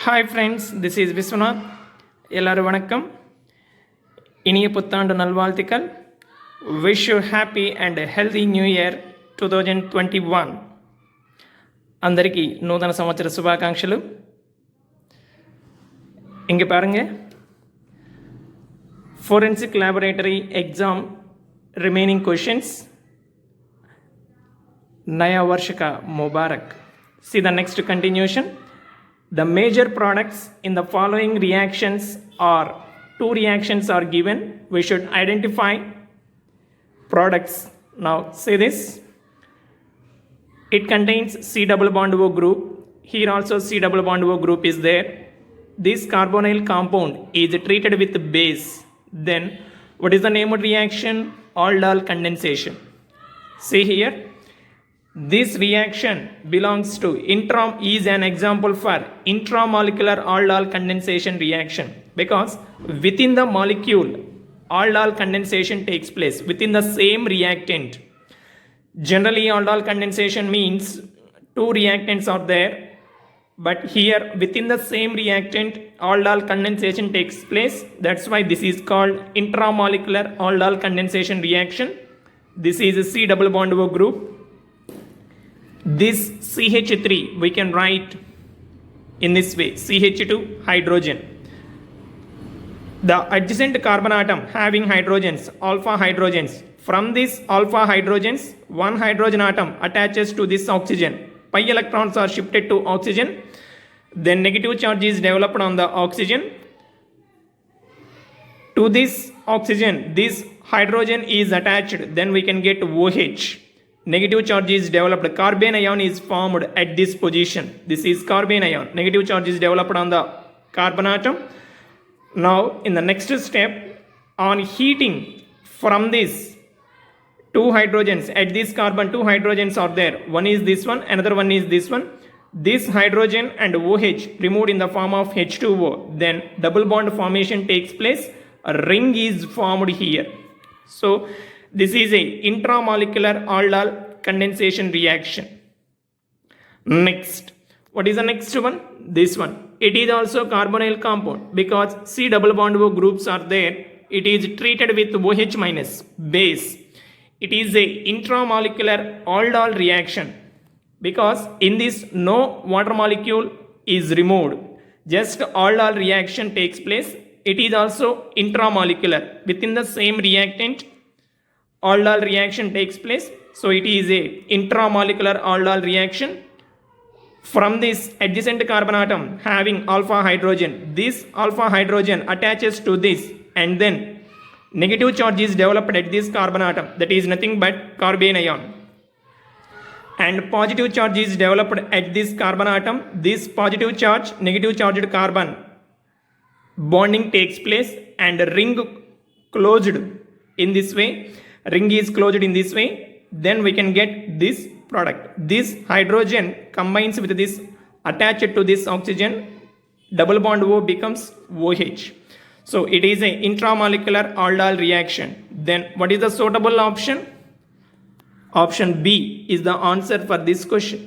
Hi friends, this is Viswanath. எல்லோரும் வணக்கம். இனிய புத்தாண்டு நல்வாழ்த்துக்கள். Wish you happy and healthy new year 2021. అందరికీ నూతన సంవత్సర శుభాకాంక్షలు. இங்கே பாருங்கள், forensic laboratory exam remaining questions. नया वर्ष का मुबारक. See the next continuation. The major products in the following reactions are two reactions are given. We should identify products. Now say this. It contains C double bond O group. Here also C double bond O group is there. This carbonyl compound is treated with base. Then what is the name of reaction? Aldol condensation. See here. This reaction belongs to is an example for intramolecular aldol condensation reaction, because within the molecule aldol condensation takes place within the same reactant. Generally aldol condensation means two reactants are there, but here within the same reactant aldol condensation takes place. That's why this is called intramolecular aldol condensation reaction. This is a C double bond O group. This CH3 we can write in this way: CH2 hydrogen. The adjacent carbon atom having hydrogens, alpha hydrogens. From this alpha hydrogens, one hydrogen atom attaches to this oxygen. Pi electrons are shifted to oxygen. Then negative charge is developed on the oxygen. To this oxygen, this hydrogen is attached. Then we can get OH. Negative charge is developed. Carbon ion is formed at this position. This is carbon ion. Negative charge is developed on the carbon atom. Now in the next step, on heating from this two hydrogens, at this carbon two hydrogens are there. One is this one, another one is this one. This hydrogen and OH removed in the form of H2O. Then double bond formation takes place. A ring is formed here. So this is a intramolecular aldol condensation reaction. Next, what is the next one? This one. It is also carbonyl compound, because C double bond O groups are there. It is treated with OH minus base. It is a intramolecular aldol reaction, because in this no water molecule is removed. Just aldol reaction takes place. It is also intramolecular. Within the same reactant aldol reaction takes place. So it is a intramolecular aldol reaction. From this adjacent carbon atom having alpha hydrogen, this alpha hydrogen attaches to this, and then negative charge is developed at this carbon atom, that is nothing but carbon ion, and positive charge is developed at this carbon atom. This positive charge, negative charged carbon bonding takes place, and ring closed in this way. Ring is closed in this way. Then we can get this product. This hydrogen combines with this, attached to this oxygen, double bond O becomes OH. So it is a intramolecular aldol reaction. Then what is the suitable option? Option B is the answer for this question.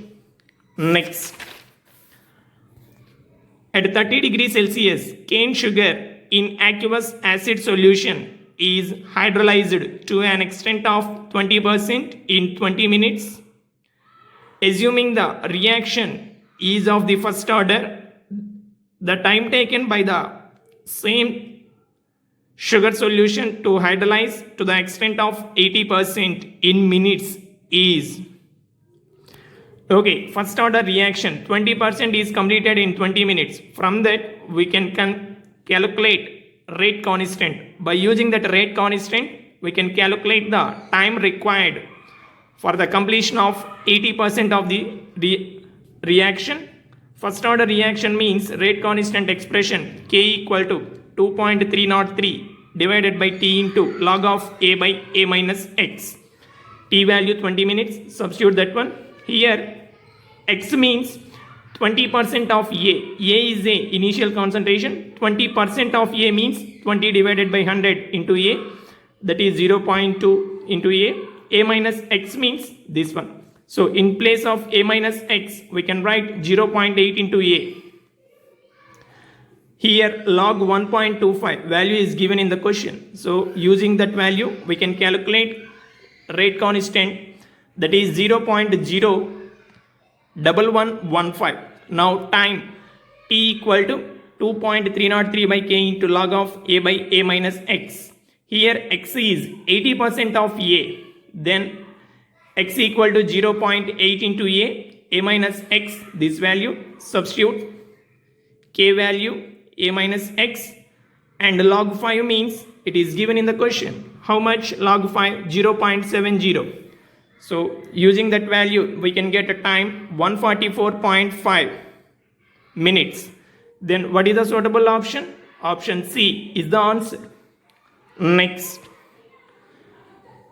Next, at 30 degrees Celsius, cane sugar in aqueous acid solution is hydrolyzed to an extent of 20% in 20 minutes. Assuming the reaction is of the first order, the time taken by the same sugar solution to hydrolyze to the extent of 80% in minutes is, okay, first order reaction 20% is completed in 20 minutes. From that we can calculate rate constant. By using that rate constant, we can calculate the time required for the completion of 80% of the reaction. First order reaction means rate constant expression K equal to 2.303 divided by T into log of A by A minus X. T value 20 minutes. Substitute that one. Here X means 20% of A. A is a initial concentration. 20% of A means 20 divided by 100 into A. That is 0.2 into A. A minus X means this one. So in place of A minus X, we can write 0.8 into A. Here log 1.25 value is given in the question. So using that value we can calculate rate constant, that is 0.01115. Now time t equal to 2.303 by k into log of a by a minus x. Here x is 80% of a, then x equal to 0.8 into a minus x, this value, substitute k value a minus x, and log 5 means it is given in the question. How much log 5? 0.70. So using that value we can get a time 144.5 minutes. Then what is the suitable option? Option C is the answer. Next,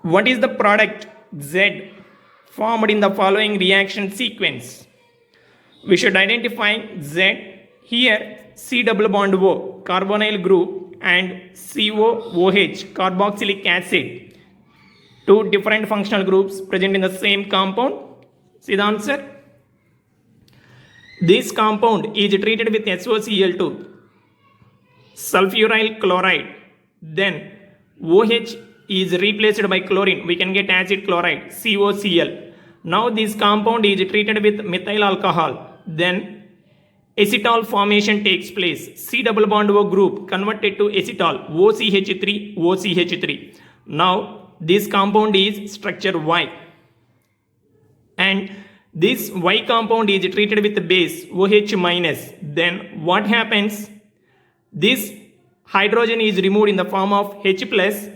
what is the product Z formed in the following reaction sequence? We should identify Z. Here C double bond O, carbonyl group, and COOH, carboxylic acid, two different functional groups present in the same compound. See the answer. This compound is treated with SOCl2, sulfuryl chloride. Then OH is replaced by chlorine. We can get acid chloride, COCl. Now this compound is treated with methyl alcohol. Then acetal formation takes place. C double bond O group converted to acetal, OCH3, OCH3. Now this compound is structure Y. And this Y compound is treated with the base OH minus. Then what happens? This hydrogen is removed in the form of H plus.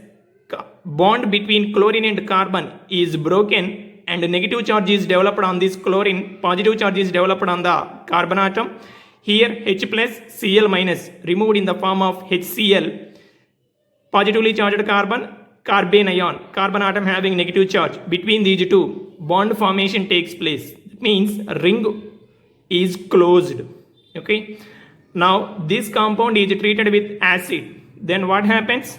Bond between chlorine and carbon is broken, and negative charge is developed on this chlorine, positive charge is developed on the carbon atom. Here H plus Cl minus removed in the form of HCl, positively charged carbon, carbene ion, carbon atom having negative charge. Between these two, bond formation takes place. It means ring is closed. Okay. Now this compound is treated with acid. Then what happens?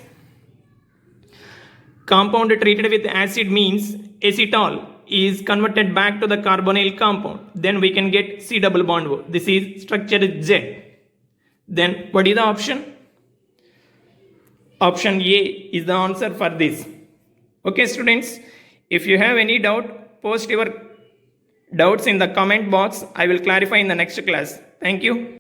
Compound treated with acid means acetal is converted back to the carbonyl compound. Then we can get C double bond O. This is structure Z. Then what is the option? Option A is the answer for this. Okay students, if you have any doubt, post your doubts in the comment box. I will clarify in the next class. Thank you.